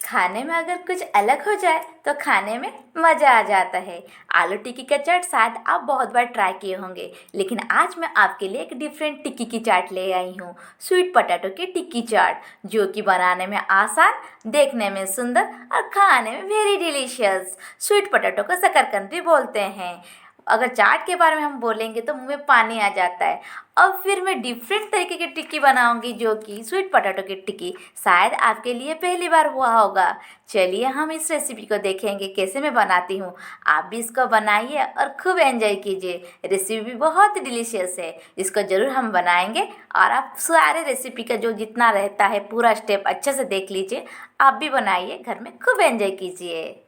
खाने में अगर कुछ अलग हो जाए तो खाने में मज़ा आ जाता है। आलू टिक्की का चाट शायद आप बहुत बार ट्राई किए होंगे, लेकिन आज मैं आपके लिए एक डिफरेंट टिक्की की चाट ले आई हूँ। स्वीट पोटैटो की टिक्की चाट, जो कि बनाने में आसान, देखने में सुंदर और खाने में वेरी डिलीशियस। स्वीट पोटैटो को शकरकंद भी बोलते हैं। अगर चाट के बारे में हम बोलेंगे तो मुंह में पानी आ जाता है। अब फिर मैं डिफरेंट तरीके की टिक्की बनाऊंगी, जो कि स्वीट पोटैटो की टिक्की शायद आपके लिए पहली बार हुआ होगा। चलिए हम इस रेसिपी को देखेंगे कैसे मैं बनाती हूँ। आप भी इसको बनाइए और खूब एंजॉय कीजिए। रेसिपी भी बहुत डिलीशियस है, इसको ज़रूर हम बनाएंगे। और आप सारे रेसिपी का जो जितना रहता है पूरा स्टेप अच्छे से देख लीजिए। आप भी बनाइए, घर में खूब एंजॉय कीजिए।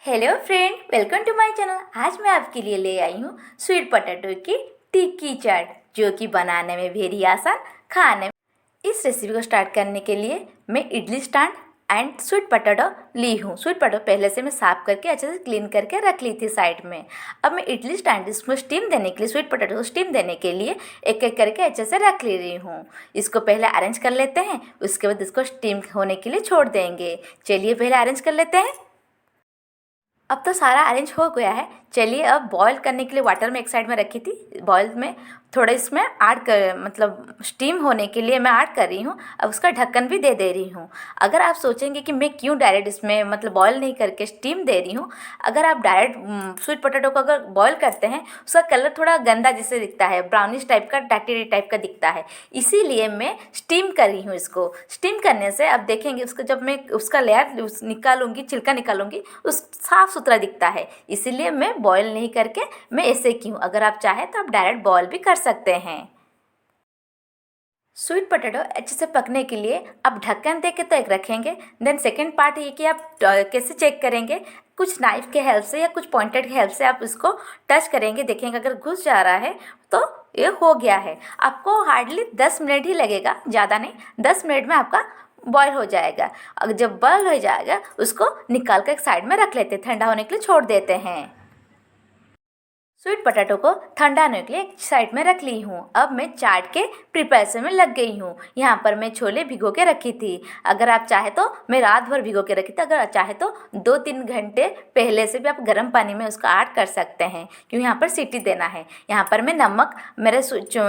Hello friend, welcome to my channel. आज मैं आपके लिए ले आई हूँ स्वीट पोटैटो की टिक्की चाट, जो कि बनाने में वेरी आसान, खाने में। इस रेसिपी को स्टार्ट करने के लिए मैं idli stand and sweet potato ली हूँ। स्वीट पोटैटो पहले से मैं साफ़ करके अच्छे से क्लीन करके रख ली थी साइड में। अब मैं इडली स्टैंड इसमें स्टीम देने के लिए, स्वीट पोटैटो को स्टीम देने के लिए एक एक करके अच्छे से रख ले रही हूँ। इसको पहले अरेंज कर लेते हैं, उसके बाद इसको स्टीम होने के लिए छोड़ देंगे। चलिए पहले अरेंज कर लेते हैं। अब तो सारा अरेंज हो गया है। चलिए अब बॉईल करने के लिए वाटर में एक साइड में रखी थी, बॉईल में थोड़ा इसमें ऐड कर, मतलब स्टीम होने के लिए मैं ऐड कर रही हूँ। अब उसका ढक्कन भी दे रही हूँ। अगर आप सोचेंगे कि मैं क्यों डायरेक्ट इसमें मतलब बॉईल नहीं करके स्टीम दे रही हूँ, अगर आप डायरेक्ट स्वीट पोटैटो को अगर बॉईल करते हैं उसका कलर थोड़ा गंदा जैसे दिखता है, ब्राउनिश टाइप का, डर्टी टाइप का दिखता है। इसीलिए मैं स्टीम कर रही हूँ इसको। स्टीम करने से अब देखेंगे उसको, जब मैं उसका लेयर निकालूंगी, छिलका निकालूंगी, उस साफ़ सुथरा दिखता है। इसीलिए मैं बॉईल नहीं करके मैं ऐसे की हूँ। अगर आप चाहें तो आप डायरेक्ट बॉईल भी कर सकते हैं। स्वीट पोटैटो अच्छे से पकने के लिए आप ढक्कन दे के तो एक रखेंगे। देन सेकेंड पार्ट ये कि आप कैसे चेक करेंगे, कुछ नाइफ के हेल्प से या कुछ पॉइंटेड की हेल्प से आप इसको टच करेंगे। देखेंगे अगर घुस जा रहा है तो ये हो गया है। आपको हार्डली 10 मिनट ही लगेगा, ज़्यादा नहीं। 10 मिनट में आपका बॉयल हो जाएगा। अगर जब बॉयल हो जाएगा उसको निकाल कर एक साइड में रख लेते हैं, ठंडा होने के लिए छोड़ देते हैं। स्वीट पोटैटो को ठंडा होने के लिए एक साइड में रख ली हूँ। अब मैं चाट के प्रिपरेशन में लग गई हूँ। यहाँ पर मैं छोले भिगो के रखी थी। अगर आप चाहे तो मैं रात भर भिगो के रखी थी। अगर आप चाहे तो 2-3 घंटे पहले से भी आप गर्म पानी में उसको ऐड कर सकते हैं, क्योंकि यहाँ पर सीटी देना है। यहाँ पर मैं नमक मेरे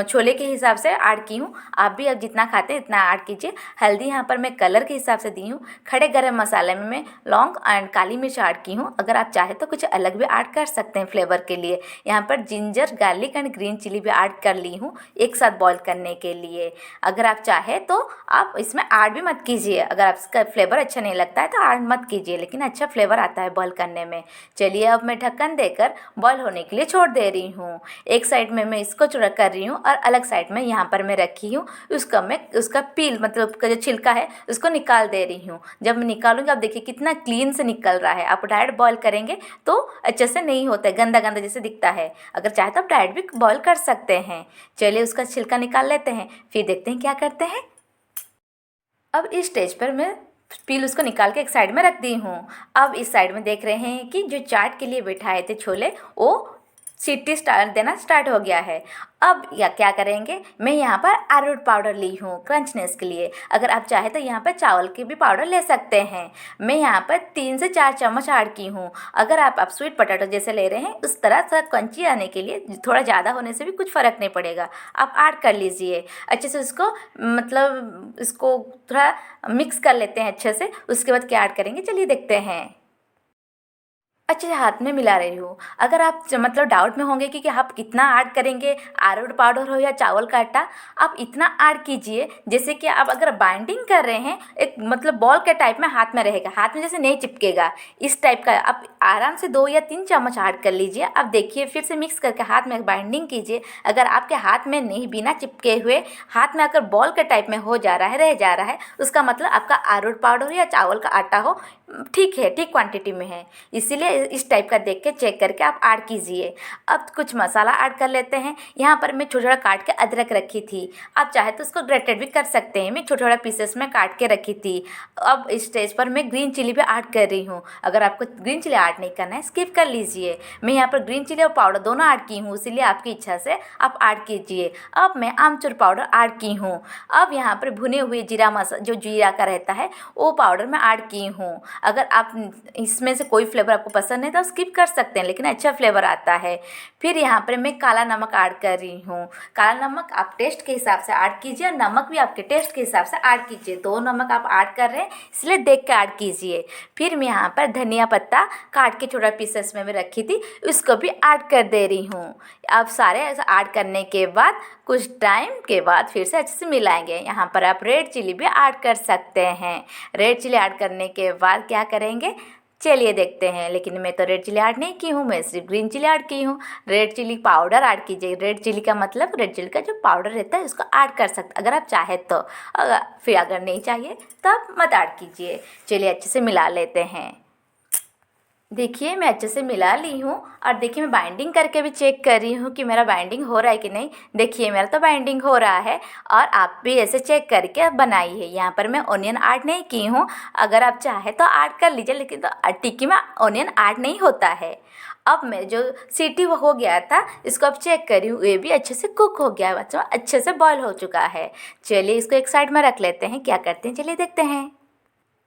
छोले के हिसाब से ऐड की हूँ। आप भी अब जितना खाते हैं इतना ऐड कीजिए। हल्दी यहाँ पर मैं कलर के हिसाब से दी हूँ। खड़े गरम मसाले में मैं लौंग एंड काली मिर्च ऐड की हूँ। अगर आप चाहे तो कुछ अलग भी ऐड कर सकते हैं फ्लेवर के लिए। यहाँ पर ginger, garlic and green chilli भी ऐड कर ली हूँ एक साथ बॉईल करने के लिए। अगर आप चाहे तो आप इसमें ऐड भी मत कीजिए। अगर आपका फ्लेवर अच्छा नहीं लगता है तो ऐड मत कीजिए, लेकिन अच्छा फ्लेवर आता है बॉईल करने में। चलिए अब मैं ढक्कन देकर बॉईल होने के लिए छोड़ दे रही हूँ। एक साइड में मैं इसको चुरा कर रही हूँ और अलग साइड में यहाँ पर मैं रखी हूँ उसका पील, मतलब उसका जो छिलका है उसको निकाल दे रही हूँ। जब मैं निकालूंगी आप देखिए कितना क्लीन से निकल रहा है। आप डायरेक्ट बॉईल करेंगे तो अच्छे से नहीं होता है, गंदा गंदा जैसे दिखता है। अगर चाहे तो आप डायरेक्ट भी बॉईल कर सकते हैं। चलिए उसका छिलका निकाल लेते हैं, फिर देखते हैं क्या करते हैं। अब इस स्टेज पर मैं पील उसको निकाल के एक साइड में रख दी हूँ। अब इस साइड में देख रहे हैं कि जो चाट के लिए बिठाए थे छोले, वो सीटी देना स्टार्ट हो गया है। अब या क्या करेंगे, मैं यहाँ पर अरारोट पाउडर ली हूँ क्रंचनेस के लिए। अगर आप चाहे तो यहाँ पर चावल के भी पाउडर ले सकते हैं। मैं यहाँ पर 3 से 4 चम्मच ऐड की हूँ। अगर आप स्वीट पोटैटो जैसे ले रहे हैं उस तरह थोड़ा क्रंची आने के लिए, थोड़ा ज़्यादा होने से भी कुछ फ़र्क नहीं पड़ेगा, आप ऐड कर लीजिए। अच्छे से उसको मतलब इसको थोड़ा मिक्स कर लेते हैं अच्छे से। उसके बाद क्या ऐड करेंगे चलिए देखते हैं। अच्छे से हाथ में मिला रही हूँ। अगर आप मतलब डाउट में होंगे कि आप कितना ऐड करेंगे, अरारोट पाउडर हो या चावल का आटा, आप इतना ऐड कीजिए जैसे कि आप अगर बाइंडिंग कर रहे हैं एक मतलब बॉल के टाइप में हाथ में रहेगा, हाथ में जैसे नहीं चिपकेगा, इस टाइप का आप आराम से 2 या 3 चम्मच ऐड कर लीजिए। अब देखिए फिर से मिक्स करके हाथ में बाइंडिंग कीजिए। अगर आपके हाथ में नहीं, बिना चिपके हुए हाथ में अगर बॉल के टाइप में हो जा रहा है, रह जा रहा है, उसका मतलब आपका अरारोट पाउडर या चावल का आटा हो, ठीक है, ठीक क्वांटिटी में है, इसीलिए इस टाइप का देख के चेक करके आप ऐड कीजिए। अब कुछ मसाला ऐड कर लेते हैं। यहाँ पर मैं छोटा छोटा काट के अदरक रखी थी, आप चाहे तो उसको ग्रेटेड भी कर सकते हैं। मैं छोटा छोटा पीसेस में काट के रखी थी। अब इस स्टेज पर मैं ग्रीन चिली भी ऐड कर रही हूँ। अगर आपको ग्रीन चिली ऐड नहीं करना है स्किप कर लीजिए। मैं यहाँ पर ग्रीन चिली और पाउडर दोनों ऐड की हूँ, इसीलिए आपकी इच्छा से आप ऐड कीजिए। अब मैं आमचूर पाउडर ऐड की हूँ। अब यहाँ पर भुने हुए जीरा जो जीरा का रहता है वो पाउडर मैं ऐड की हूँ। अगर आप इसमें से कोई फ्लेवर आपको पसंद नहीं तो आप स्किप कर सकते हैं, लेकिन अच्छा फ्लेवर आता है। फिर यहाँ पर मैं काला नमक ऐड कर रही हूँ। काला नमक आप टेस्ट के हिसाब से ऐड कीजिए और नमक भी आपके टेस्ट के हिसाब से ऐड कीजिए। दो नमक आप ऐड कर रहे हैं इसलिए देख के ऐड कीजिए। फिर मैं यहाँ पर धनिया पत्ता काट के छोटा पीसेस में रखी थी, उसको भी ऐड कर दे रही हूँ। अब सारे ऐड करने के बाद कुछ टाइम के बाद फिर से अच्छे से मिलाएंगे। यहाँ पर आप रेड चिली भी ऐड कर सकते हैं। रेड चिली ऐड करने के बाद क्या करेंगे चलिए देखते हैं। लेकिन मैं तो रेड चिली ऐड नहीं की हूँ, मैं सिर्फ ग्रीन चिली ऐड की हूँ। रेड चिली पाउडर ऐड कीजिए। रेड चिली का मतलब रेड चिली का जो पाउडर रहता है उसको ऐड कर सकते अगर आप चाहे तो। फिर अगर नहीं चाहिए तो आप मत ऐड कीजिए। चलिए अच्छे से मिला लेते हैं। देखिए मैं अच्छे से मिला ली हूँ और देखिए मैं बाइंडिंग करके भी चेक कर रही हूँ कि मेरा बाइंडिंग हो रहा है कि नहीं। देखिए मेरा तो बाइंडिंग हो रहा है और आप भी ऐसे चेक करके बनाइए। यहाँ पर मैं ऑनियन ऐड नहीं की हूँ, अगर आप चाहे तो ऐड कर लीजिए, लेकिन तो टिक्की में ऑनियन ऐड नहीं होता है। अब मैं जो सीटी वो हो गया था इसको अब चेक करी हूँ, ये भी अच्छे से कुक हो गया है, बच्चों अच्छे से बॉयल हो चुका है। चलिए इसको एक साइड में रख लेते हैं। क्या करते हैं चलिए देखते हैं।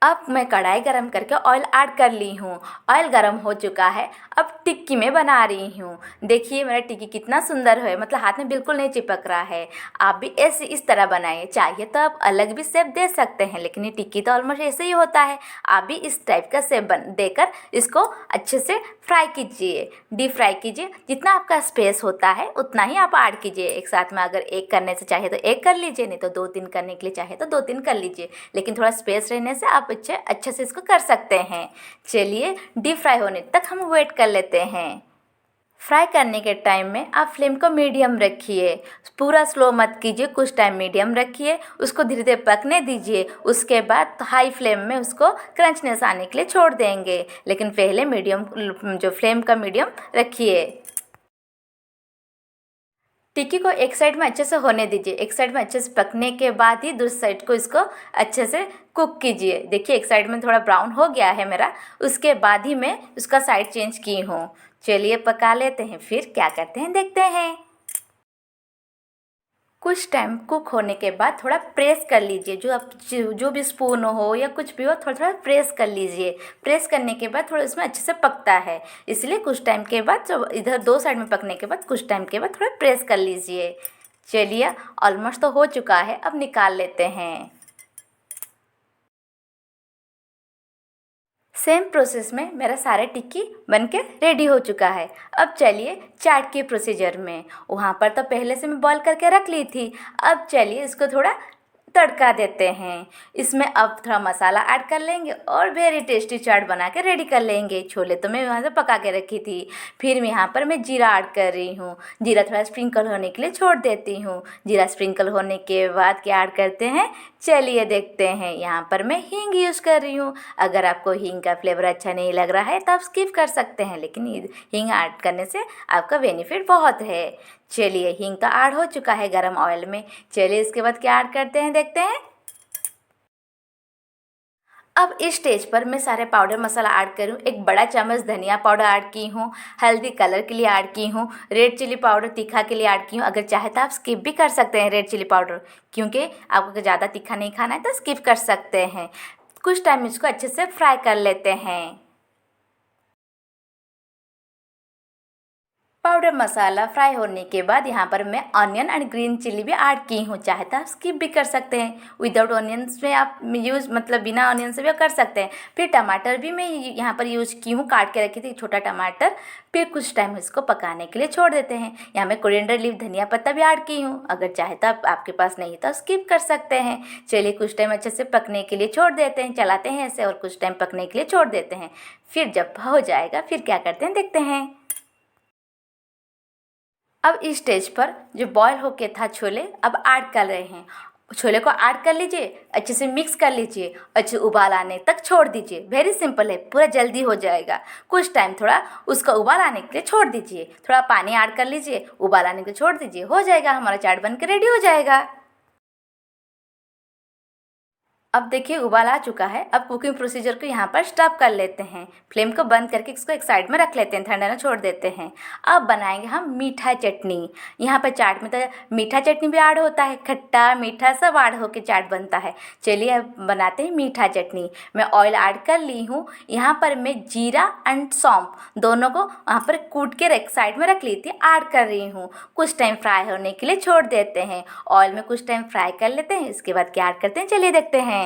अब मैं कढ़ाई गरम करके ऑयल ऐड कर ली हूँ। ऑयल गरम हो चुका है, अब टिक्की में बना रही हूँ। देखिए मेरा टिक्की कितना सुंदर है, मतलब हाथ में बिल्कुल नहीं चिपक रहा है। आप भी ऐसे इस तरह बनाइए, चाहिए तो आप अलग भी शेप दे सकते हैं, लेकिन ये टिक्की तो ऑलमोस्ट ऐसे ही होता है। आप भी इस टाइप का शेप देकर इसको अच्छे से फ्राई कीजिए, डीप फ्राई कीजिए। जितना आपका स्पेस होता है उतना ही आप ऐड कीजिए एक साथ में। अगर एक करने से चाहे तो एक कर लीजिए, नहीं तो 2-3 करने के लिए चाहे तो 2-3 कर लीजिए, लेकिन थोड़ा स्पेस रहने से आप अच्छे से इसको कर सकते हैं। चलिए डीप फ्राई होने तक हम वेट कर लेते हैं। फ्राई करने के टाइम में आप फ्लेम को मीडियम रखिए, पूरा स्लो मत कीजिए, कुछ टाइम मीडियम रखिए, उसको धीरे धीरे पकने दीजिए। उसके बाद हाई फ्लेम में उसको क्रंचनेस आने के लिए छोड़ देंगे, लेकिन पहले मीडियम जो फ्लेम का मीडियम रखिए। टिक्की को एक साइड में अच्छे से होने दीजिए, एक साइड में अच्छे से पकने के बाद ही दूसरी साइड को इसको अच्छे से कुक कीजिए। देखिए एक साइड में थोड़ा ब्राउन हो गया है मेरा, उसके बाद ही मैं उसका साइड चेंज की हूँ। चलिए पका लेते हैं, फिर क्या करते हैं देखते हैं। कुछ टाइम कुक होने के बाद थोड़ा प्रेस कर लीजिए, जो भी स्पून हो या कुछ भी हो थोड़ा थोड़ा प्रेस कर लीजिए। प्रेस करने के बाद थोड़ा इसमें अच्छे से पकता है, इसलिए कुछ टाइम के बाद जब इधर दो साइड में पकने के बाद कुछ टाइम के बाद थोड़ा प्रेस कर लीजिए। चलिए ऑलमोस्ट तो हो चुका है, अब निकाल लेते हैं। सेम प्रोसेस में मेरा सारा टिक्की बनके रेडी हो चुका है। अब चलिए चाट के प्रोसीजर में। वहाँ पर तो पहले से मैं बॉईल करके रख ली थी, अब चलिए इसको थोड़ा तड़का देते हैं। इसमें अब थोड़ा मसाला ऐड कर लेंगे और वेरी टेस्टी चाट बना के रेडी कर लेंगे। छोले तो मैं वहाँ से पका के रखी थी। फिर यहाँ पर मैं जीरा ऐड कर रही हूँ, जीरा थोड़ा स्प्रिंकल होने के लिए छोड़ देती हूँ। जीरा स्प्रिंकल होने के बाद क्या ऐड करते हैं चलिए देखते हैं। यहाँ पर मैं हींग यूज़ कर रही हूँ। अगर आपको हींग का फ्लेवर अच्छा नहीं लग रहा है तो आप स्किप कर सकते हैं, लेकिन हींग ऐड करने से आपका बेनिफिट बहुत है। चलिए हींग तो ऐड हो चुका है गरम ऑयल में। चलिए इसके बाद क्या ऐड करते हैं देखते हैं। अब इस स्टेज पर मैं सारे पाउडर मसाला ऐड करूँ। एक बड़ा चम्मच धनिया पाउडर ऐड की हूँ, हल्दी कलर के लिए ऐड की हूँ, रेड चिली पाउडर तीखा के लिए ऐड की हूँ। अगर चाहे तो आप स्किप भी कर सकते हैं रेड चिली पाउडर, क्योंकि आपको ज़्यादा तीखा नहीं खाना है तो स्किप कर सकते हैं। कुछ टाइम इसको अच्छे से फ्राई कर लेते हैं। पाउडर मसाला फ्राई होने के बाद यहाँ पर मैं ऑनियन एंड ग्रीन चिली भी ऐड की हूँ। चाहे तो आप स्किप भी कर सकते हैं, विदाउट ऑनियंस में आप यूज़ मतलब बिना ऑनियन से भी कर सकते हैं। फिर टमाटर भी मैं यहाँ पर यूज़ की हूँ, काट के रखी थी छोटा टमाटर। फिर कुछ टाइम इसको पकाने के लिए छोड़ देते हैं। यहाँ मैं कोरिएंडर लीफ धनिया पत्ता भी ऐड की हूँ। अगर चाहे तो आपके पास नहीं तो स्किप कर सकते हैं। चलिए कुछ टाइम अच्छे से पकने के लिए छोड़ देते हैं, चलाते हैं ऐसे और कुछ टाइम पकने के लिए छोड़ देते हैं। फिर जब हो जाएगा फिर क्या करते हैं देखते हैं। अब इस स्टेज पर जो बॉयल होके था छोले अब ऐड कर रहे हैं। छोले को ऐड कर लीजिए, अच्छे से मिक्स कर लीजिए, अच्छे उबाल आने तक छोड़ दीजिए। वेरी सिंपल है, पूरा जल्दी हो जाएगा। कुछ टाइम थोड़ा उसका उबाल आने के लिए छोड़ दीजिए, थोड़ा पानी ऐड कर लीजिए, उबाल आने के लिए छोड़ दीजिए, हो जाएगा, हमारा चाट बन के रेडी हो जाएगा। अब देखिए उबाल आ चुका है। अब कुकिंग प्रोसीजर को यहाँ पर स्टॉप कर लेते हैं, फ्लेम को बंद करके इसको एक साइड में रख लेते हैं, ठंडा ना छोड़ देते हैं। अब बनाएंगे हम मीठा चटनी। यहाँ पर चाट में तो मीठा चटनी भी ऐड होता है, खट्टा मीठा सब ऐड होकर चाट बनता है। चलिए अब बनाते हैं मीठा चटनी। मैं ऑयल ऐड कर ली हूँ। यहाँ पर मैं जीरा एंड सौंफ दोनों को यहाँ पर कूट के एक साइड में रख ली थी, ऐड कर रही हूँ। कुछ टाइम फ्राई होने के लिए छोड़ देते हैं, ऑयल में कुछ टाइम फ्राई कर लेते हैं। इसके बाद क्या ऐड करते हैं चलिए देखते हैं।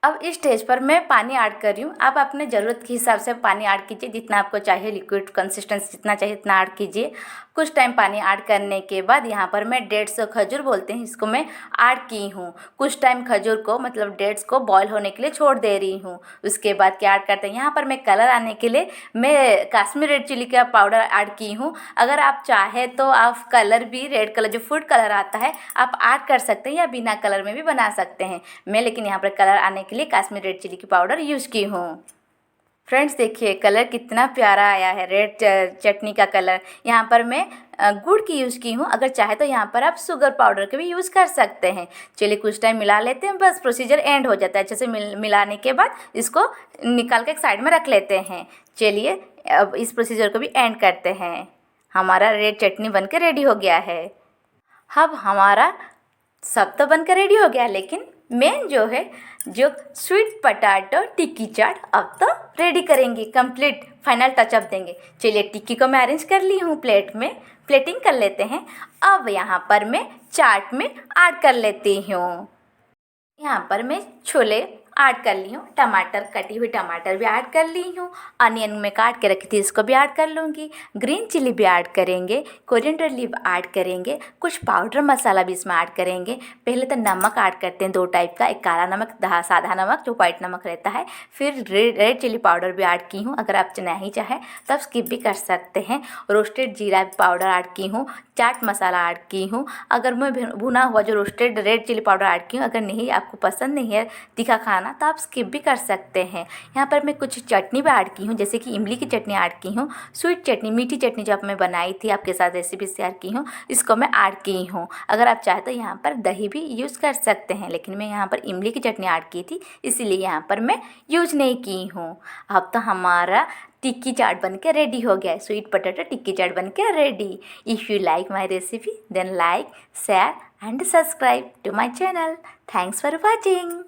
अब इस स्टेज पर मैं पानी ऐड कर रही हूँ। आप अपने ज़रूरत के हिसाब से पानी ऐड कीजिए, जितना आपको चाहिए, लिक्विड कंसिस्टेंसी जितना चाहिए उतना ऐड कीजिए। कुछ टाइम पानी ऐड करने के बाद यहाँ पर मैं डेट्स खजूर बोलते हैं इसको, मैं ऐड की हूँ। कुछ टाइम खजूर को मतलब डेट्स को बॉईल होने के लिए छोड़ दे रही हूँ। उसके बाद क्या ऐड करते हैं, यहाँ पर मैं कलर आने के लिए मैं काश्मीर रेड चिली का पाउडर ऐड की हूँ। अगर आप चाहे तो आप कलर भी रेड कलर जो फूड कलर आता है आप ऐड कर सकते हैं, या बिना कलर में भी बना सकते हैं। मैं लेकिन यहाँ पर कलर आने के लिए काश्मीर रेड चिली की पाउडर यूज़ की हूँ। फ्रेंड्स देखिए कलर कितना प्यारा आया है, रेड चटनी का कलर। यहाँ पर मैं गुड़ की यूज़ की हूँ, अगर चाहे तो यहाँ पर आप शुगर पाउडर के भी यूज़ कर सकते हैं। चलिए कुछ टाइम मिला लेते हैं, बस प्रोसीजर एंड हो जाता है। अच्छे से मिलाने के बाद इसको निकाल के एक साइड में रख लेते हैं। चलिए अब इस प्रोसीजर को भी एंड करते हैं। हमारा रेड चटनी बनकर रेडी हो गया है। अब हमारा सब तो बनकर रेडी हो गया, लेकिन मेन जो है जो स्वीट पटाटो टिक्की चाट अब तो रेडी करेंगे, कंप्लीट फाइनल टचअप देंगे। चलिए टिक्की को मैं अरेंज कर ली हूँ, प्लेट में प्लेटिंग कर लेते हैं। अब यहाँ पर मैं चाट में ऐड कर लेती हूँ। यहाँ पर मैं छोले ऐड कर ली हूँ, टमाटर कटी हुई टमाटर भी ऐड कर ली हूँ, अनियन में काट के रखी थी इसको भी ऐड कर लूँगी, ग्रीन चिली भी ऐड करेंगे, कोरिएंडर लीव ऐड करेंगे, कुछ पाउडर मसाला भी इसमें ऐड करेंगे। पहले तो नमक ऐड करते हैं, 2 टाइप का, एक काला नमक, सादा नमक जो वाइट नमक रहता है। फिर रेड चिली पाउडर भी ऐड की हूँ, अगर आप नहीं चाहें तब स्किप भी कर सकते हैं। रोस्टेड जीरा पाउडर ऐड की हूँ, चाट मसाला ऐड की हूँ। अगर मैं भुना हुआ जो roasted red chilli powder add की हूँ, अगर नहीं आपको पसंद नहीं है तीखा खाना तो आप स्किप भी कर सकते हैं। यहाँ पर मैं कुछ चटनी भी ऐड की हूँ, जैसे कि इमली की चटनी ऐड की हूँ, स्वीट चटनी मीठी चटनी जो मैं बनाई थी आपके साथ रेसिपी शेयर की हूँ, इसको मैं ऐड की हूँ। अगर आप चाहें तो यहाँ पर दही भी यूज़ कर सकते हैं, लेकिन मैं यहाँ पर इमली की चटनी ऐड की थी इसीलिए यहाँ पर मैं यूज नहीं की हूँ। अब तो हमारा टिक्की चाट बन के रेडी हो गया है, स्वीट पोटैटो टिक्की चाट बन के ready. If you like my recipe then like share and subscribe to my channel. Thanks for watching.